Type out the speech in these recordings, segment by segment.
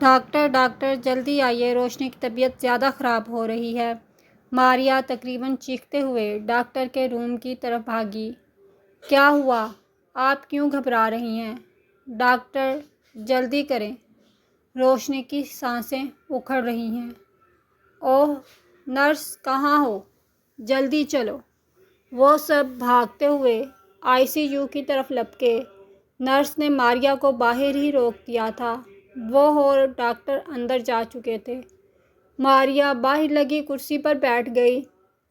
Doctor doctor جلدی آئیے، روشنی کی طبیعت زیادہ خراب ہو رہی ہے۔ ماریا تقریباً چیختے ہوئے ڈاکٹر کے روم کی طرف بھاگی۔ کیا ہوا؟ آپ کیوں گھبرا رہی ہیں؟ ڈاکٹر جلدی کریں، روشنی کی سانسیں اکھڑ رہی ہیں۔ اوہ نرس کہاں ہو؟ جلدی چلو۔ وہ سب بھاگتے ہوئے آئی سی یو کی طرف لپکے۔ نرس نے ماریا کو باہر ہی روک دیا تھا۔ وہ اور ڈاکٹر اندر جا چکے تھے۔ ماریا باہر لگی کرسی پر بیٹھ گئی۔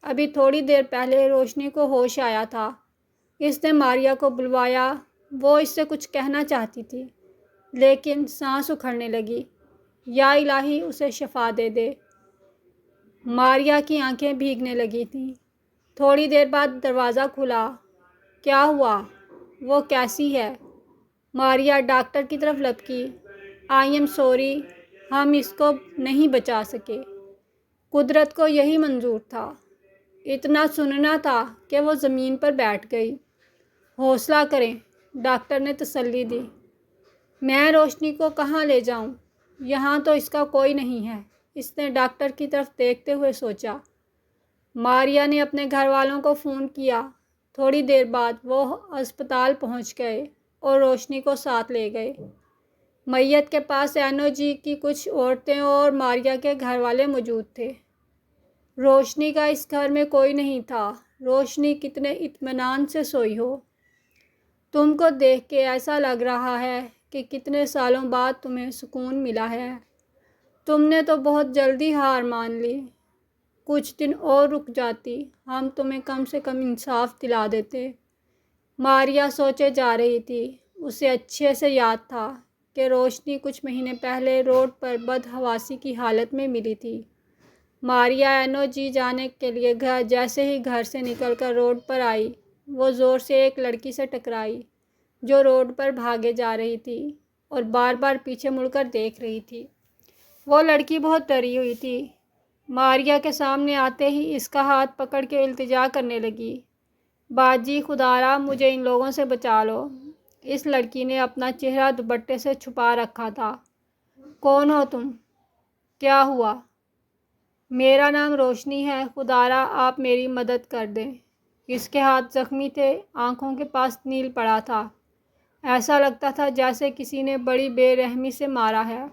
ابھی تھوڑی دیر پہلے روشنی کو ہوش آیا تھا۔ اس نے ماریا کو بلوایا۔ وہ اس سے کچھ کہنا چاہتی تھی لیکن سانس اکھڑنے لگی۔ یا الہی اسے شفا دے دے۔ ماریا کی آنکھیں بھیگنے لگی تھیں۔ تھوڑی دیر بعد دروازہ کھلا۔ کیا ہوا؟ وہ کیسی ہے؟ ماریا ڈاکٹر کی طرف لپکی۔ آئی ایم سوری، ہم اس کو نہیں بچا سکے۔ قدرت کو یہی منظور تھا۔ اتنا سننا تھا کہ وہ زمین پر بیٹھ گئی۔ حوصلہ کریں، ڈاکٹر نے تسلی دی۔ میں روشنی کو کہاں لے جاؤں؟ یہاں تو اس کا کوئی نہیں ہے، اس نے ڈاکٹر کی طرف دیکھتے ہوئے سوچا۔ ماریا نے اپنے گھر والوں کو فون کیا۔ تھوڑی دیر بعد وہ ہسپتال پہنچ گئے اور روشنی کو ساتھ لے گئے۔ میت کے پاس این او جی کی کچھ عورتیں اور ماریا کے گھر والے موجود تھے۔ روشنی کا اس گھر میں کوئی نہیں تھا۔ روشنی کتنے اطمینان سے سوئی ہو۔ تم کو دیکھ کے ایسا لگ رہا ہے کہ کتنے سالوں بعد تمہیں سکون ملا ہے۔ تم نے تو بہت جلدی ہار مان لی۔ کچھ دن اور رک جاتی، ہم تمہیں کم سے کم انصاف دلا دیتے۔ ماریا سوچے جا رہی تھی۔ اسے اچھے سے یاد تھا کہ روشنی کچھ مہینے پہلے روڈ پر بدحواسی کی حالت میں ملی تھی۔ ماریا این او جی جانے کے لیے جیسے ہی گھر سے نکل کر روڈ پر آئی، وہ زور سے ایک لڑکی سے ٹکرائی جو روڈ پر بھاگے جا رہی تھی اور بار بار پیچھے مڑ کر دیکھ رہی تھی۔ وہ لڑکی بہت ڈری ہوئی تھی۔ ماریا کے سامنے آتے ہی اس کا ہاتھ پکڑ کے التجا کرنے لگی۔ باجی خدارا مجھے ان لوگوں سے بچا لو۔ اس لڑکی نے اپنا چہرہ دوپٹے سے چھپا رکھا تھا۔ کون ہو تم؟ کیا ہوا؟ میرا نام روشنی ہے، خدارا آپ میری مدد کر دیں۔ اس کے ہاتھ زخمی تھے، آنکھوں کے پاس نیل پڑا تھا۔ ایسا لگتا تھا جیسے کسی نے بڑی بے رحمی سے مارا ہے۔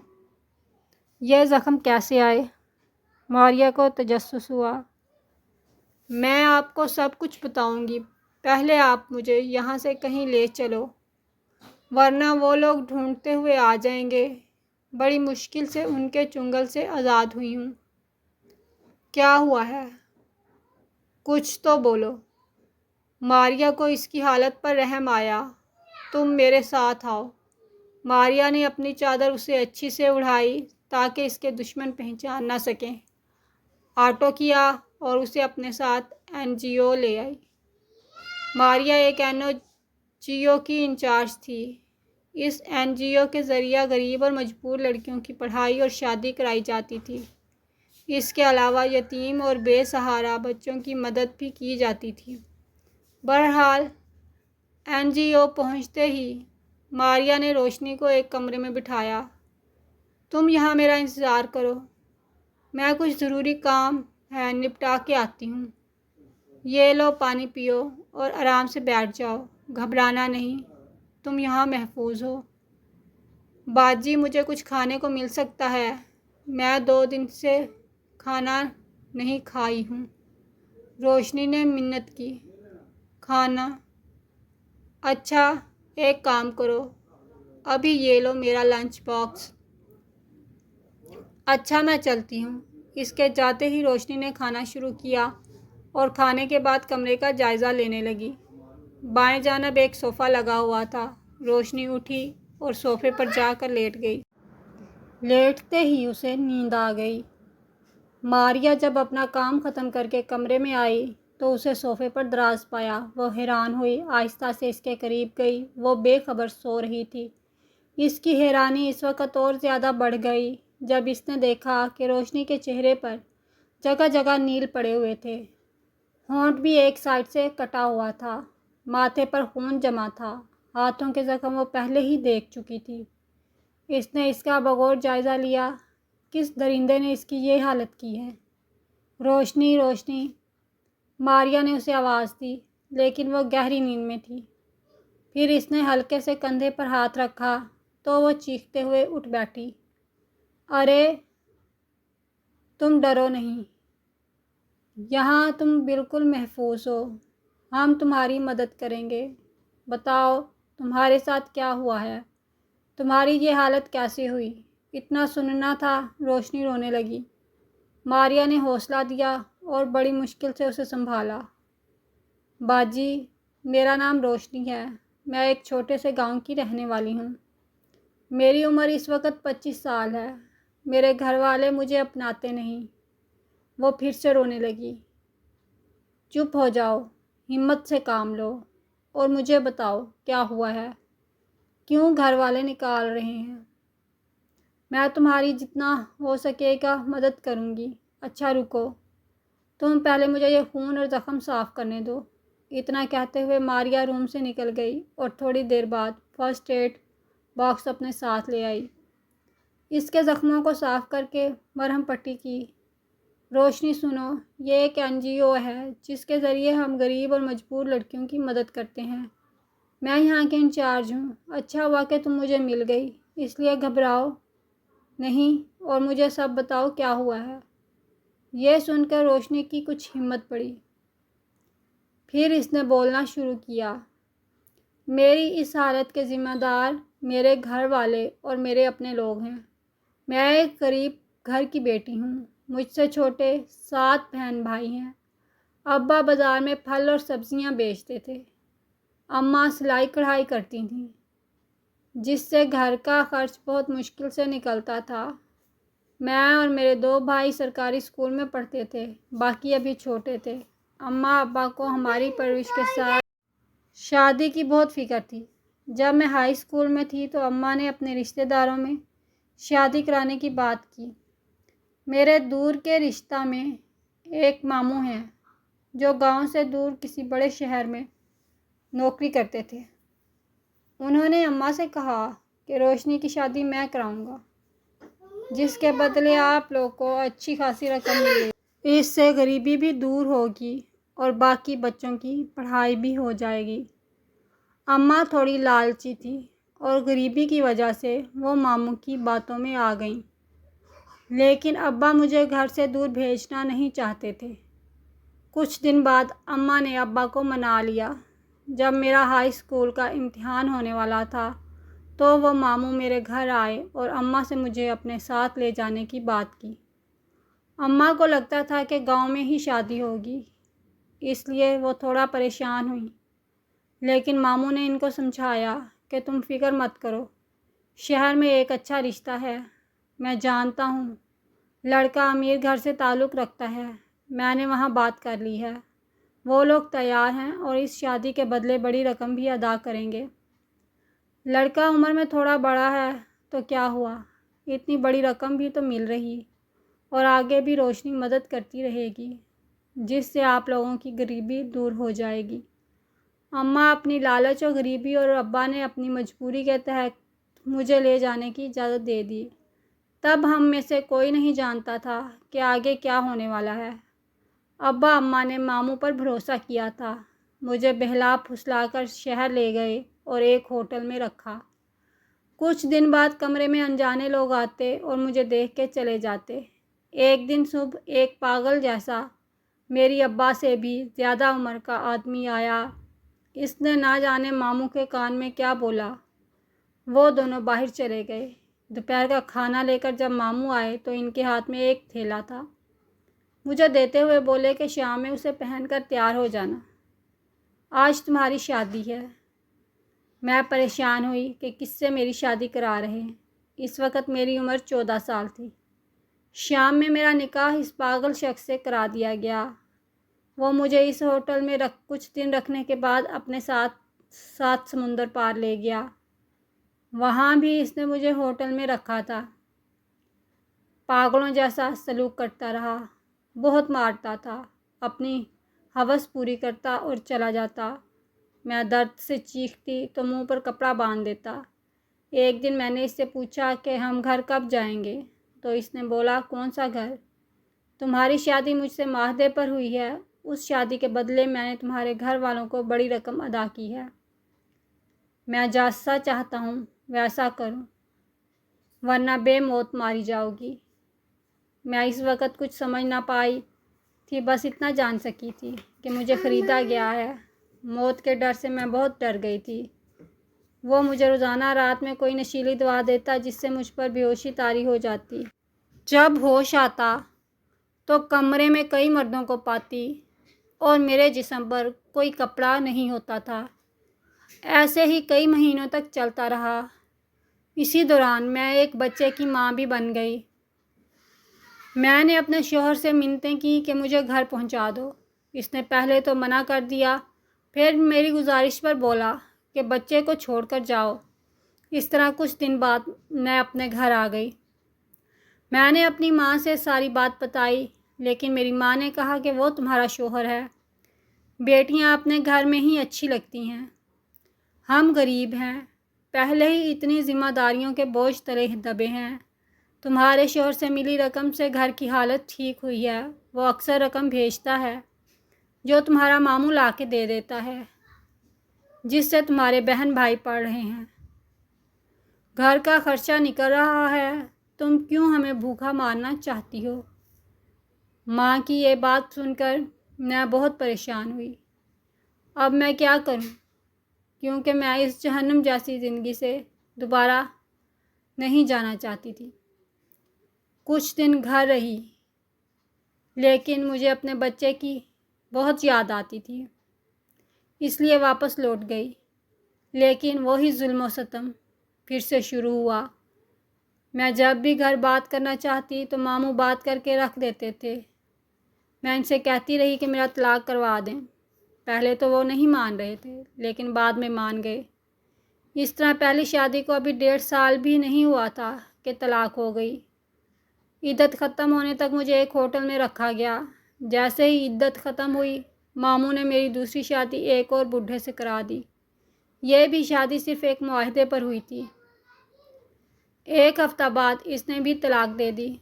یہ زخم کیسے آئے؟ ماریا کو تجسس ہوا۔ میں آپ کو سب کچھ بتاؤں گی، پہلے آپ مجھے یہاں سے کہیں لے چلو، ورنہ وہ لوگ ڈھونڈتے ہوئے آ جائیں گے۔ بڑی مشکل سے ان کے چنگل سے آزاد ہوئی ہوں۔ کیا ہوا ہے؟ کچھ تو بولو۔ ماریا کو اس کی حالت پر رحم آیا۔ تم میرے ساتھ آؤ۔ ماریا نے اپنی چادر اسے اچھی سے اڑائی تاکہ اس کے دشمن پہچان نہ سکیں۔ آٹو کیا اور اسے اپنے ساتھ این جی او لے آئی۔ ماریا ایک این جی او کی انچارج تھی۔ اس این جی او کے ذریعہ غریب اور مجبور لڑکیوں کی پڑھائی اور شادی کرائی جاتی تھی۔ اس کے علاوہ یتیم اور بے سہارا بچوں کی مدد بھی کی جاتی تھی۔ بہرحال این جی او پہنچتے ہی ماریا نے روشنی کو ایک کمرے میں بٹھایا۔ تم یہاں میرا انتظار کرو، میں کچھ ضروری کام ہے نپٹا کے آتی ہوں۔ یہ لو پانی پیو اور آرام سے بیٹھ جاؤ، گھبرانا نہیں، تم یہاں محفوظ ہو۔ باجی مجھے کچھ کھانے کو مل سکتا ہے؟ میں 2 دن سے کھانا نہیں کھائی ہوں۔ روشنی نے منت کی۔ کھانا؟ اچھا ایک کام کرو، ابھی یہ لو میرا لنچ باکس۔ اچھا میں چلتی ہوں۔ اس کے جاتے ہی روشنی نے کھانا شروع کیا اور کھانے کے بعد کمرے کا جائزہ لینے لگی۔ بائیں جانب ایک صوفہ لگا ہوا تھا۔ روشنی اٹھی اور صوفے پر جا کر لیٹ گئی۔ لیٹتے ہی اسے نیند آ گئی۔ ماریا جب اپنا کام ختم کر کے کمرے میں آئی تو اسے صوفے پر دراز پایا۔ وہ حیران ہوئی، آہستہ سے اس کے قریب گئی۔ وہ بے خبر سو رہی تھی۔ اس کی حیرانی اس وقت اور زیادہ بڑھ گئی جب اس نے دیکھا کہ روشنی کے چہرے پر جگہ جگہ نیل پڑے ہوئے تھے۔ ہونٹ بھی ایک سائڈ سے کٹا ہوا تھا۔ ماتھے پر خون جمع تھا۔ ہاتھوں کے زخم وہ پہلے ہی دیکھ چکی تھی۔ اس نے اس کا بغور جائزہ لیا۔ کس درندے نے اس کی یہ حالت کی ہے؟ روشنی، روشنی، ماریا نے اسے آواز دی، لیکن وہ گہری نیند میں تھی۔ پھر اس نے ہلکے سے کندھے پر ہاتھ رکھا تو وہ چیختے ہوئے اٹھ بیٹھی۔ ارے تم ڈرو نہیں، یہاں تم بالکل محفوظ ہو، ہم تمہاری مدد کریں گے۔ بتاؤ تمہارے ساتھ کیا ہوا ہے، تمہاری یہ حالت کیسے ہوئی؟ اتنا سننا تھا۔ روشنی رونے لگی۔ ماریا نے حوصلہ دیا اور بڑی مشکل سے اسے سنبھالا۔ باجی، میرا نام روشنی ہے، میں ایک چھوٹے سے گاؤں کی رہنے والی ہوں۔ میری عمر اس وقت 25 سال ہے۔ میرے گھر والے مجھے اپناتے نہیں۔ وہ پھر سے رونے لگی۔ چپ ہو جاؤ، ہمت سے کام لو اور مجھے بتاؤ کیا ہوا ہے، کیوں گھر والے نکال رہے ہیں؟ میں تمہاری جتنا ہو سکے گا مدد کروں گی۔ اچھا رکو، تم پہلے مجھے یہ خون اور زخم صاف کرنے دو۔ اتنا کہتے ہوئے ماریا روم سے نکل گئی اور تھوڑی دیر بعد فرسٹ ایڈ باکس اپنے ساتھ لے آئی۔ اس کے زخموں کو صاف کر کے مرہم پٹی کی۔ روشنی سنو، یہ ایک NGO ہے جس کے ذریعے ہم غریب اور مجبور لڑکیوں کی مدد کرتے ہیں۔ میں یہاں کے انچارج ہوں۔ اچھا ہوا کہ تم مجھے مل گئی، اس لیے گھبراؤ نہیں اور مجھے سب بتاؤ کیا ہوا ہے۔ یہ سن کر روشنی کی کچھ ہمت پڑی۔ پھر اس نے بولنا شروع کیا۔ میری اس حالت کے ذمہ دار میرے گھر والے اور میرے اپنے لوگ ہیں۔ میں ایک غریب گھر کی بیٹی ہوں۔ مجھ سے چھوٹے 7 بہن بھائی ہیں۔ ابا بازار میں پھل اور سبزیاں بیچتے تھے۔ اماں سلائی کڑھائی کرتی تھیں، جس سے گھر کا خرچ بہت مشکل سے نکلتا تھا۔ میں اور میرے 2 بھائی سرکاری اسکول میں پڑھتے تھے، باقی ابھی چھوٹے تھے۔ اماں ابا کو ہماری پرورش کے ساتھ شادی کی بہت فکر تھی۔ جب میں ہائی اسکول میں تھی تو اماں نے اپنے رشتہ داروں میں شادی کرانے کی بات کی۔ میرے دور کے رشتہ میں ایک ماموں ہیں جو گاؤں سے دور کسی بڑے شہر میں نوکری کرتے تھے۔ انہوں نے اماں سے کہا کہ روشنی کی شادی میں کراؤں گا، جس کے بدلے آپ لوگ کو اچھی خاصی رقم ملے گی۔ اس سے غریبی بھی دور ہوگی اور باقی بچوں کی پڑھائی بھی ہو جائے گی۔ اماں تھوڑی لالچی تھی اور غریبی کی وجہ سے وہ ماموں کی باتوں میں آ گئیں، لیکن ابا مجھے گھر سے دور بھیجنا نہیں چاہتے تھے۔ کچھ دن بعد اماں نے ابا کو منا لیا۔ جب میرا ہائی اسکول کا امتحان ہونے والا تھا تو وہ ماموں میرے گھر آئے اور اماں سے مجھے اپنے ساتھ لے جانے کی بات کی۔ اماں کو لگتا تھا کہ گاؤں میں ہی شادی ہوگی، اس لیے وہ تھوڑا پریشان ہوئی، لیکن ماموں نے ان کو سمجھایا کہ تم فکر مت کرو، شہر میں ایک اچھا رشتہ ہے، میں جانتا ہوں، لڑکا امیر گھر سے تعلق رکھتا ہے، میں نے وہاں بات کر لی ہے، وہ لوگ تیار ہیں اور اس شادی کے بدلے بڑی رقم بھی ادا کریں گے۔ لڑکا عمر میں تھوڑا بڑا ہے تو کیا ہوا، اتنی بڑی رقم بھی تو مل رہی اور آگے بھی روشنی مدد کرتی رہے گی، جس سے آپ لوگوں کی غریبی دور ہو جائے گی۔ اماں اپنی لالچ اور غریبی اور ابا نے اپنی مجبوری کے تحت مجھے لے جانے کی اجازت دے دی۔ تب ہم میں سے کوئی نہیں جانتا تھا کہ آگے کیا ہونے والا ہے۔ ابا اماں نے ماموں پر بھروسہ کیا تھا، مجھے بہلا پھسلا کر شہر لے گئے اور ایک ہوٹل میں رکھا۔ کچھ دن بعد کمرے میں انجانے لوگ آتے اور مجھے دیکھ کے چلے جاتے۔ ایک دن صبح ایک پاگل جیسا میری ابا سے بھی زیادہ عمر کا آدمی آیا۔ اس نے نہ جانے ماموں کے کان میں کیا بولا۔ وہ دونوں باہر چلے گئے۔ دوپہر کا کھانا لے کر جب ماموں آئے تو ان کے ہاتھ میں ایک تھیلا تھا۔ مجھے دیتے ہوئے بولے کہ شام میں اسے پہن کر تیار ہو جانا، آج تمہاری شادی ہے۔ میں پریشان ہوئی کہ کس سے میری شادی کرا رہے ہیں۔ اس وقت میری عمر 14 سال تھی۔ شام میں میرا نکاح اس پاگل شخص سے کرا دیا گیا۔ وہ مجھے اس ہوٹل میں کچھ دن رکھنے کے بعد اپنے ساتھ 7 سمندر پار لے گیا۔ وہاں بھی اس نے مجھے ہوٹل میں رکھا تھا، پاگلوں جیسا سلوک کرتا رہا، بہت مارتا تھا، اپنی ہوس پوری کرتا اور چلا جاتا۔ میں درد سے چیختی تو منہ پر کپڑا باندھ دیتا، ایک دن میں نے اس سے پوچھا کہ ہم گھر کب جائیں گے، تو اس نے بولا کون سا گھر؟ تمہاری شادی مجھ سے معاہدے پر ہوئی ہے، اس شادی کے بدلے میں نے تمہارے گھر والوں کو بڑی رقم ادا کی ہے۔ میں جیسا چاہتا ہوں ویسا کروں، ورنہ بے موت ماری جاؤ گی۔ میں اس وقت کچھ سمجھ نہ پائی تھی، بس اتنا جان سکی تھی کہ مجھے خریدا گیا ہے۔ موت کے ڈر سے میں بہت ڈر گئی تھی۔ وہ مجھے روزانہ رات میں کوئی نشیلی دوا دیتا جس سے مجھ پر بے ہوشی طاری ہو جاتی۔ جب ہوش آتا تو کمرے میں کئی مردوں کو پاتی اور میرے جسم پر کوئی کپڑا نہیں ہوتا تھا۔ ایسے ہی کئی مہینوں تک چلتا رہا۔ اسی دوران میں ایک بچے کی ماں بھی بن گئی۔ میں نے اپنے شوہر سے منتیں کی کہ مجھے گھر پہنچا دو۔ اس نے پہلے تو منع کر دیا، پھر میری گزارش پر بولا کہ بچے کو چھوڑ کر جاؤ۔ اس طرح کچھ دن بعد میں اپنے گھر آ گئی۔ میں نے اپنی ماں سے ساری بات بتائی، لیکن میری ماں نے کہا کہ وہ تمہارا شوہر ہے، بیٹیاں اپنے گھر میں ہی اچھی لگتی ہیں، ہم غریب ہیں، پہلے ہی اتنی ذمہ داریوں کے بوجھ تلے دبے ہیں، تمہارے شوہر سے ملی رقم سے گھر کی حالت ٹھیک ہوئی ہے، وہ اکثر رقم بھیجتا ہے جو تمہارا ماموں لا کے دے دیتا ہے، جس سے تمہارے بہن بھائی پڑھ رہے ہیں، گھر کا خرچہ نکل رہا ہے، تم کیوں ہمیں بھوکا مارنا چاہتی ہو؟ ماں کی یہ بات سن کر میں بہت پریشان ہوئی۔ اب میں کیا کروں، کیونکہ میں اس جہنم جیسی زندگی سے دوبارہ نہیں جانا چاہتی تھی۔ کچھ دن گھر رہی، لیکن مجھے اپنے بچے کی بہت یاد آتی تھی، اس لیے واپس لوٹ گئی، لیکن وہی ظلم و ستم پھر سے شروع ہوا۔ میں جب بھی گھر بات کرنا چاہتی تو ماموں بات کر کے رکھ دیتے تھے۔ میں ان سے کہتی رہی کہ میرا طلاق کروا دیں۔ پہلے تو وہ نہیں مان رہے تھے، لیکن بعد میں مان گئے۔ اس طرح پہلی شادی کو ابھی 1.5 سال بھی نہیں ہوا تھا کہ طلاق ہو گئی۔ عدت ختم ہونے تک مجھے ایک ہوٹل میں رکھا گیا۔ جیسے ہی عدت ختم ہوئی، ماموں نے میری دوسری شادی ایک اور بوڑھے سے کرا دی۔ یہ بھی شادی صرف ایک معاہدے پر ہوئی تھی۔ ایک ہفتہ بعد اس نے بھی طلاق دے دی۔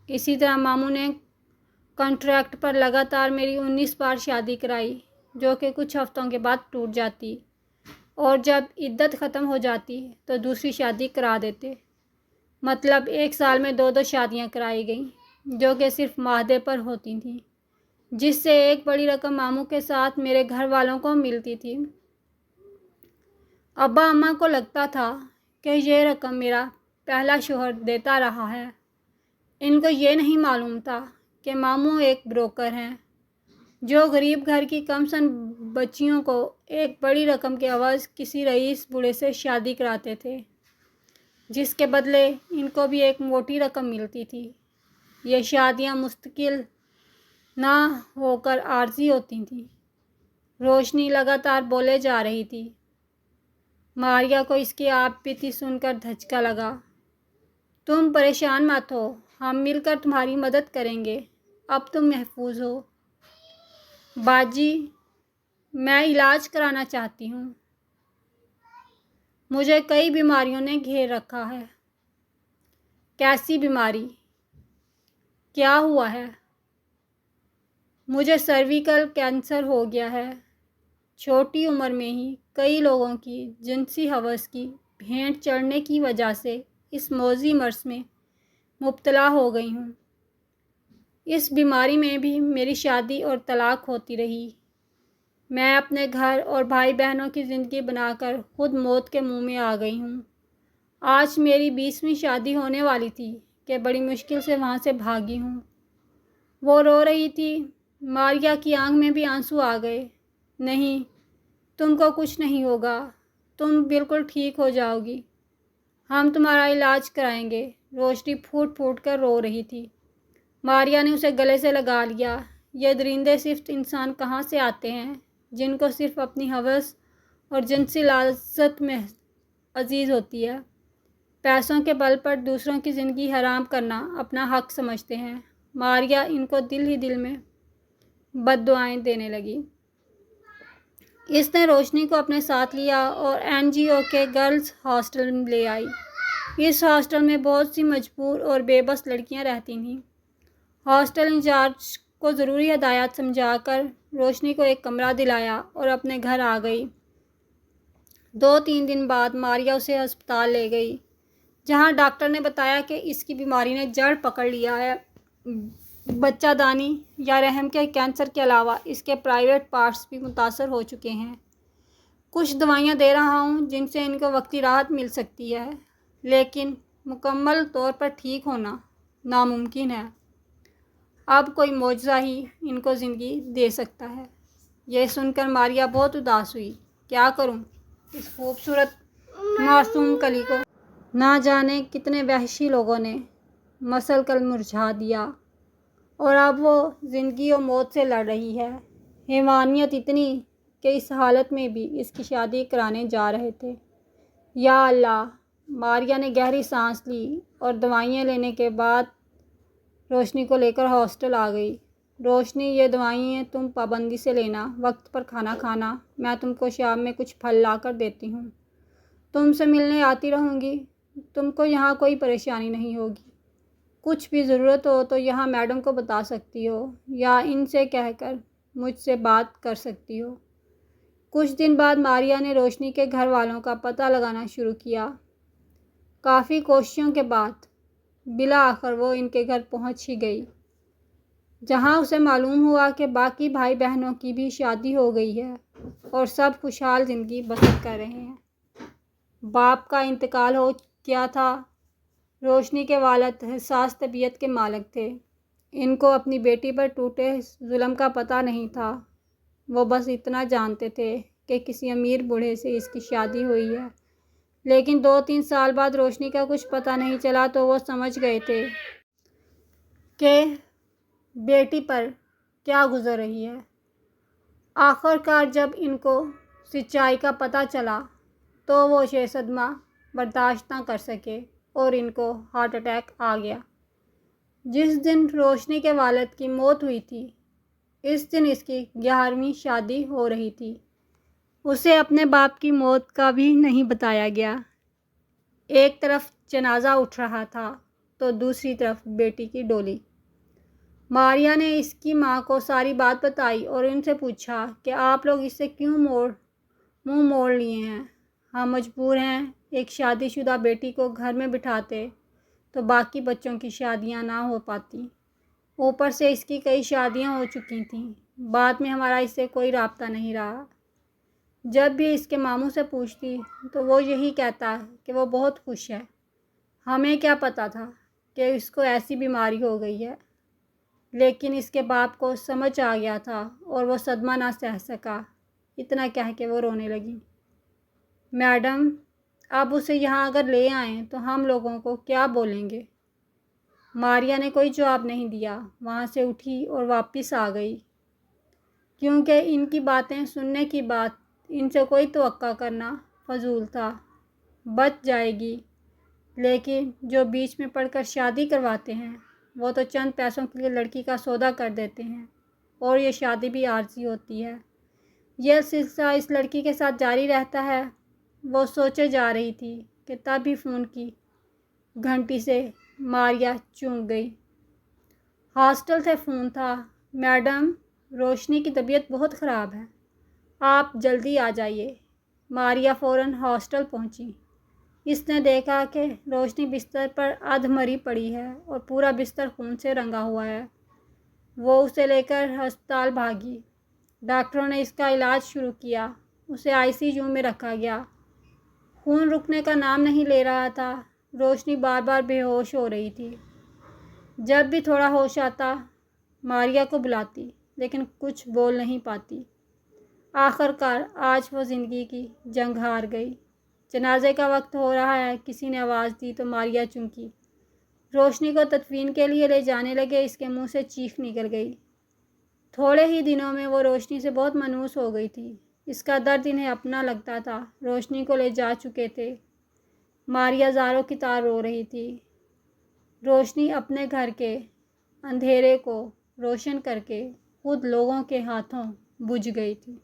اسی طرح ماموں نے کنٹریکٹ پر لگاتار میری 19 بار شادی کرائی، جو کہ کچھ ہفتوں کے بعد ٹوٹ جاتی، اور جب عدت ختم ہو جاتی تو دوسری شادی کرا دیتے۔ مطلب 1 سال میں 2 شادیاں کرائی گئیں، جو کہ صرف معاہدے پر ہوتی تھیں، جس سے ایک بڑی رقم ماموں کے ساتھ میرے گھر والوں کو ملتی تھی۔ ابا اماں کو لگتا تھا کہ یہ رقم میرا پہلا شوہر دیتا رہا ہے۔ ان کو یہ نہیں معلوم تھا کہ ماموں ایک بروکر ہیں، جو غریب گھر کی کم سن بچیوں کو ایک بڑی رقم کے عوض کسی رئیس بوڑھے سے شادی کراتے تھے، جس کے بدلے ان کو بھی ایک موٹی رقم ملتی تھی۔ یہ شادیاں مستقل نہ ہو کر عارضی ہوتی تھیں۔ روشنی لگاتار بولے جا رہی تھی۔ ماریا کو اس کی آپ بیتی سن کر دھچکا لگا۔ تم پریشان مت ہو، ہم مل کر تمہاری مدد کریں گے، اب تم محفوظ ہو۔ باجی، میں علاج کرانا چاہتی ہوں، مجھے کئی بیماریوں نے گھیر رکھا ہے۔ کیسی بیماری؟ کیا ہوا ہے؟ مجھے سرویکل کینسر ہو گیا ہے۔ چھوٹی عمر میں ہی کئی لوگوں کی جنسی ہوس کی بھینٹ چڑھنے کی وجہ سے اس موذی مرض میں مبتلا ہو گئی ہوں۔ اس بیماری میں بھی میری شادی اور طلاق ہوتی رہی۔ میں اپنے گھر اور بھائی بہنوں کی زندگی بنا کر خود موت کے منہ میں آ گئی ہوں۔ آج میری 20ویں شادی ہونے والی تھی کہ بڑی مشکل سے وہاں سے بھاگی ہوں۔ وہ رو رہی تھی۔ ماریا کی آنکھ میں بھی آنسو آ گئے۔ نہیں، تم کو کچھ نہیں ہوگا، تم بالکل ٹھیک ہو جاؤ گی، ہم تمہارا علاج کرائیں گے۔ روشنی پھوٹ پھوٹ کر رو رہی تھی۔ ماریا نے اسے گلے سے لگا لیا۔ یہ درندے صرف انسان کہاں سے آتے ہیں جن کو صرف اپنی ہوس اور جنسی لذت میں عزیز ہوتی ہے، پیسوں کے بل پر دوسروں کی زندگی حرام کرنا اپنا حق سمجھتے ہیں۔ ماریا ان کو دل ہی دل میں بد دعائیں دینے لگی۔ اس نے روشنی کو اپنے ساتھ لیا اور NGO کے گرلز ہاسٹل میں لے آئی۔ اس ہاسٹل میں بہت سی مجبور اور بے بس لڑکیاں رہتی تھیں۔ ہاسٹل انچارج کو ضروری ہدایات سمجھا کر روشنی کو ایک کمرہ دلایا اور اپنے گھر آ گئی۔ 2-3 دن بعد ماریا اسے ہسپتال لے گئی، جہاں ڈاکٹر نے بتایا کہ اس کی بیماری نے جڑ پکڑ لیا ہے۔ بچہ دانی یا رحم کے کینسر کے علاوہ اس کے پرائیویٹ پارٹس بھی متاثر ہو چکے ہیں۔ کچھ دوائیاں دے رہا ہوں جن سے ان کو وقتی راحت مل سکتی ہے، لیکن مکمل طور پر ٹھیک ہونا ناممکن ہے۔ اب کوئی معجزہ ہی ان کو زندگی دے سکتا ہے۔ یہ سن کر ماریا بہت اداس ہوئی۔ کیا کروں اس خوبصورت معصوم کلی کو؟ نہ جانے کتنے وحشی لوگوں نے مسل کل مرجھا دیا اور اب وہ زندگی و موت سے لڑ رہی ہے۔ حیوانیت اتنی کہ اس حالت میں بھی اس کی شادی کرانے جا رہے تھے۔ یا اللہ! ماریا نے گہری سانس لی اور دوائیاں لینے کے بعد روشنی کو لے کر ہاسٹل آ گئی۔ روشنی، یہ دوائیں تم پابندی سے لینا، وقت پر کھانا کھانا، میں تم کو شام میں کچھ پھل لا کر دیتی ہوں۔ تم سے ملنے آتی رہوں گی، تم کو یہاں کوئی پریشانی نہیں ہوگی۔ کچھ بھی ضرورت ہو تو یہاں میڈم کو بتا سکتی ہو یا ان سے کہہ کر مجھ سے بات کر سکتی ہو۔ کچھ دن بعد ماریا نے روشنی کے گھر والوں کا پتہ لگانا شروع کیا۔ کافی کوششوں کے بعد بالآخر وہ ان کے گھر پہنچ ہی گئی، جہاں اسے معلوم ہوا کہ باقی بھائی بہنوں کی بھی شادی ہو گئی ہے اور سب خوشحال زندگی بسر کر رہے ہیں۔ باپ کا انتقال ہو گیا تھا۔ روشنی کے والد حساس طبیعت کے مالک تھے۔ ان کو اپنی بیٹی پر ٹوٹے ظلم کا پتہ نہیں تھا۔ وہ بس اتنا جانتے تھے کہ کسی امیر بوڑھے سے اس کی شادی ہوئی ہے، لیکن 2-3 سال بعد روشنی کا کچھ پتہ نہیں چلا تو وہ سمجھ گئے تھے کہ بیٹی پر کیا گزر رہی ہے۔ آخر کار جب ان کو سچائی کا پتہ چلا تو وہ یہ صدمہ برداشت نہ کر سکے اور ان کو ہارٹ اٹیک آ گیا۔ جس دن روشنی کے والد کی موت ہوئی تھی، اس دن اس کی 11ویں شادی ہو رہی تھی۔ اسے اپنے باپ کی موت کا بھی نہیں بتایا گیا۔ ایک طرف جنازہ اٹھ رہا تھا تو دوسری طرف بیٹی کی ڈولی۔ ماریا نے اس کی ماں کو ساری بات بتائی اور ان سے پوچھا کہ آپ لوگ اس سے کیوں منہ موڑ لیے ہیں؟ ہم مجبور ہیں۔ ایک شادی شدہ بیٹی کو گھر میں بٹھاتے تو باقی بچوں کی شادیاں نہ ہو پاتی۔ اوپر سے اس کی کئی شادیاں ہو چکی تھیں۔ بعد میں ہمارا اس سے کوئی رابطہ نہیں رہا۔ جب بھی اس کے ماموں سے پوچھتی تو وہ یہی کہتا کہ وہ بہت خوش ہے۔ ہمیں کیا پتہ تھا کہ اس کو ایسی بیماری ہو گئی ہے، لیکن اس کے باپ کو سمجھ آ گیا تھا اور وہ صدمہ نہ سہ سکا۔ اتنا کہہ کے وہ رونے لگی۔ میڈم، اب اسے یہاں اگر لے آئیں تو ہم لوگوں کو کیا بولیں گے؟ ماریا نے کوئی جواب نہیں دیا، وہاں سے اٹھی اور واپس آ گئی، کیونکہ ان کی باتیں سننے کی بات ان سے کوئی توقع کرنا فضول تھا۔ بچ جائے گی، لیکن جو بیچ میں پڑھ کر شادی کرواتے ہیں وہ تو چند پیسوں کے لیے لڑکی کا سودا کر دیتے ہیں، اور یہ شادی بھی عارضی ہوتی ہے۔ یہ سلسلہ اس لڑکی کے ساتھ جاری رہتا ہے۔ وہ سوچے جا رہی تھی کہ تبھی فون کی گھنٹی سے ماریا چونک گئی۔ ہاسٹل سے فون تھا۔ میڈم، روشنی کی طبیعت بہت خراب ہے، آپ جلدی آ جائیے۔ ماریا فوراً ہاسٹل پہنچی۔ اس نے دیکھا کہ روشنی بستر پر ادھ-مری پڑی ہے اور پورا بستر خون سے رنگا ہوا ہے۔ وہ اسے لے کر ہسپتال بھاگی۔ ڈاکٹروں نے اس کا علاج شروع کیا۔ اسے ICU میں رکھا گیا۔ خون رکنے کا نام نہیں لے رہا تھا۔ روشنی بار بار بے ہوش ہو رہی تھی۔ جب بھی تھوڑا ہوش آتا ماریا کو بلاتی، لیکن کچھ بول نہیں پاتی۔ آخر کار آج وہ زندگی کی جنگ ہار گئی۔ جنازے کا وقت ہو رہا ہے، کسی نے آواز دی تو ماریا چونکی۔ روشنی کو تدفین کے لیے لے جانے لگے، اس کے منہ سے چیخ نکل گئی۔ تھوڑے ہی دنوں میں وہ روشنی سے بہت مانوس ہو گئی تھی۔ اس کا درد انہیں اپنا لگتا تھا۔ روشنی کو لے جا چکے تھے۔ ماریا زاروں کی طرح رو رہی تھی۔ روشنی اپنے گھر کے اندھیرے کو روشن کر کے خود لوگوں کے ہاتھوں بجھ گئی تھی۔